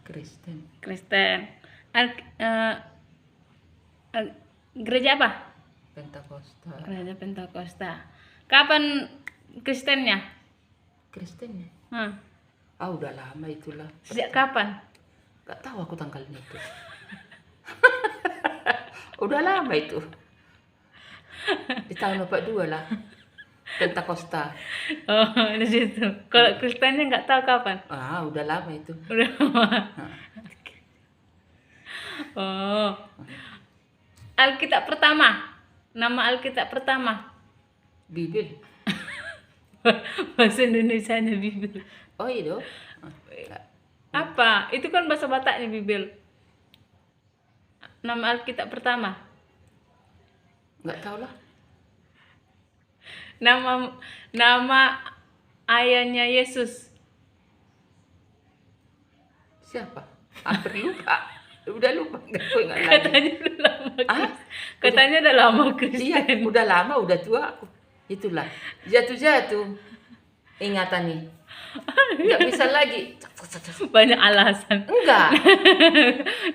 Kristen. Kristen. Gereja apa? Pentakosta. Gereja Pentakosta. Kapan Kristennya? Kristen. Hmm. Udah lama itulah. Sejak kapan? Gak tahu aku tanggalnya itu. Udah lama itu. Di tahun 42 lah. Pentakosta. Oh, di situ. Kalau Kristennya nggak tahu kapan. Udah lama itu. Udah lama. Oh. Alkitab pertama. Nama Alkitab pertama. Bibel. Bahasa Indonesianya Bibel. Oh itu. Apa? Itu kan bahasa Bataknya Bibel. Nama Alkitab pertama. Nggak tahu lah. Nama ayahnya Yesus. Siapa? Hampir lupa. Udah lupa. Gue nggak lagi. Katanya udah lama. Katanya udah lama Kristen. Iya, udah lama, udah tua aku. Itulah. Jatuh-jatuh. Ingatan nih. Nggak bisa lagi. Banyak alasan. Enggak.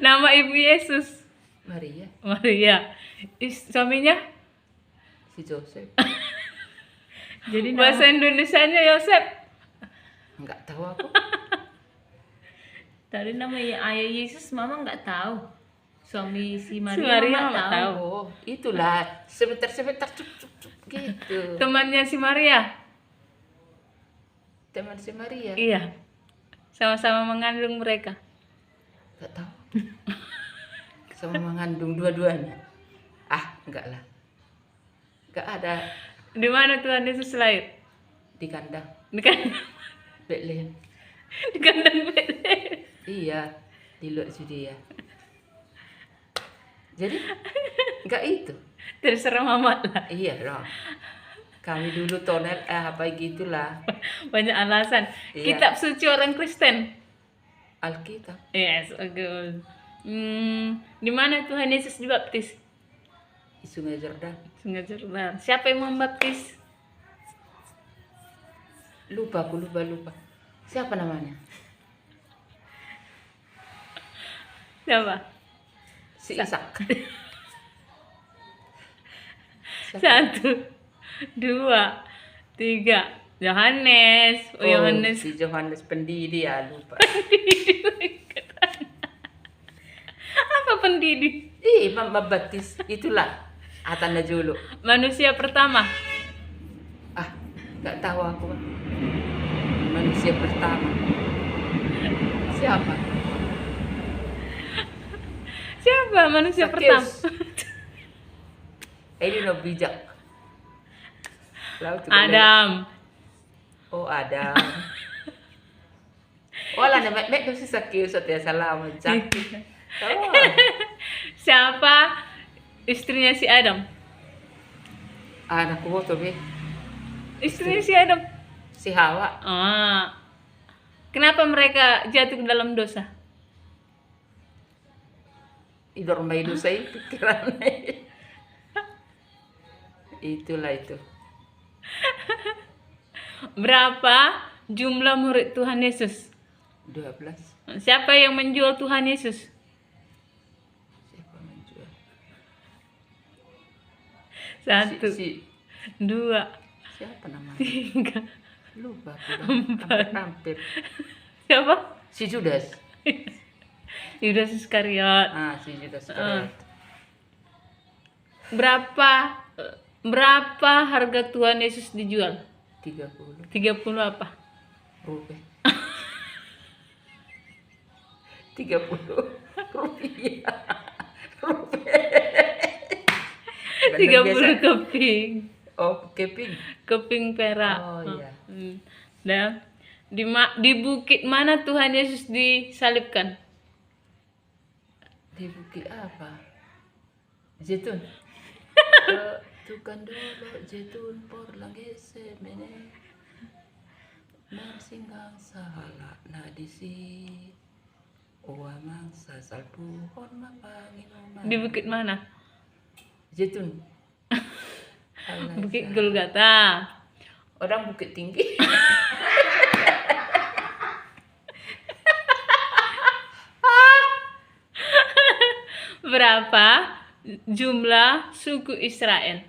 Nama ibu Yesus. Maria. Maria. Suaminya? Si Joseph. Jadi bahasa Indonesianya Yosef. Nggak tahu aku. Tadi nama ayah Yesus mama nggak tahu. Suami si Maria, Nggak tahu. Oh, itulah. Sebentar cuk gitu. Temannya si Maria. Teman si Maria. Iya. Sama-sama mengandung mereka. Nggak tahu. Sama mengandung dua-duanya. Enggak lah. Nggak ada. Di mana Tuhan Yesus lahir? Di kandang. Di kandang. Bethlehem. Di kandang Bethlehem. Iya, di luar Judea. Jadi nggak itu. Terserah mama lah. Iya dong. Kami dulu tonel apa gitulah. Banyak alasan. Iya. Kitab suci orang Kristen. Alkitab. Yes, good. Di mana Tuhan Yesus dibaptis? Di Sungai Jordan. Sungai Jordan. Siapa yang membaptis? Lupa. Siapa namanya? Siapa? Si Ishak. 1, 2, 3. Yohanes. Yohanes. Si Yohanes pendidi ya, lupa. Apa pendidi? Membaptis itulah Atanda Julu. Manusia pertama. Nggak tahu aku. Manusia pertama. Siapa? Siapa manusia pertama? Ini no bijak. Adam. Oh, Adam. Wala na mek si Sakius at salamat cak. Siapa istrinya si Adam? Anak ko to be. Istrinya si Adam. Si Hawa. Kenapa mereka jatuh ke dalam dosa? Idormay do sa pikiran. Itulah itu. Berapa jumlah murid Tuhan Yesus? 12. Siapa yang menjual Tuhan Yesus? Siapa menjual? 1, 2, Siapa namanya? 3. Lupa. 4. Hampir. Siapa? Si Judas. Yudas Iskariot. Si Judas Iskariot. Berapa harga Tuhan Yesus dijual? 30 apa? rupiah. 30 rupiah. 30 keping. Oh, keping. Keping perak. Oh iya. Dan di bukit mana Tuhan Yesus disalibkan? Di bukit apa? Zaitun. Tukang dolo zaitun por langese mene. Narsinggang sahala na disi. Uwamang sasalpuhon mapanginuman. Di bukit mana? Zaitun. Bukit Golgota. Orang Bukit Tinggi. Berapa jumlah suku Israel?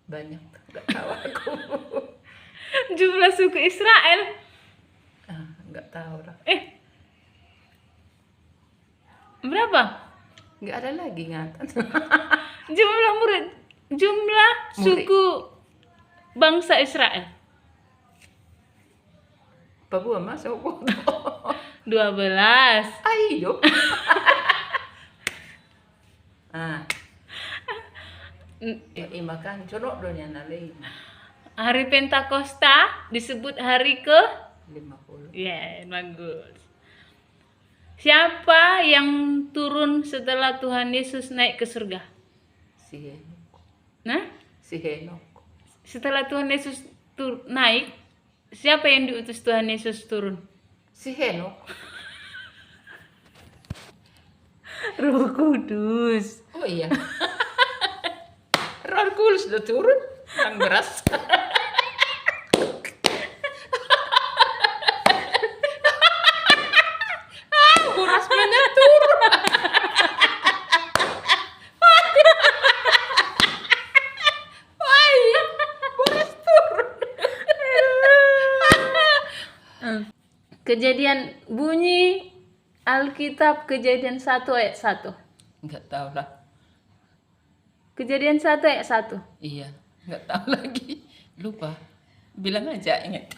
Banyak, nggak tahu aku. Jumlah suku Israel. Nggak tahu lah. Berapa? Nggak ada lagi ingatan. Jumlah Murid. suku bangsa Israel. Papua masuk. 12. Ayo. Makan conok donya nalai. Hari Pentakosta disebut hari ke 50. ya, bagus. Siapa yang turun setelah Tuhan Yesus naik ke surga? Si Henok. Nah, Si Henok. setelah Tuhan Yesus naik, siapa yang diutus Tuhan Yesus turun? Si Henok. Roh Kudus. Oh iya. Roh Kudus udah turun. Yang beras. Beras banyak turun. Wah, iya. Beras turun. Kejadian bunyi Alkitab Kejadian 1 ayat 1. Nggak tahu lah. Kejadian 1 ayat 1. Iya, nggak tahu lagi. Lupa. Bilang aja ingat.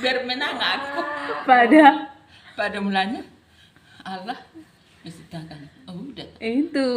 Biar menang aku. Pada mulanya Allah menciptakan. Oh, udah. itu.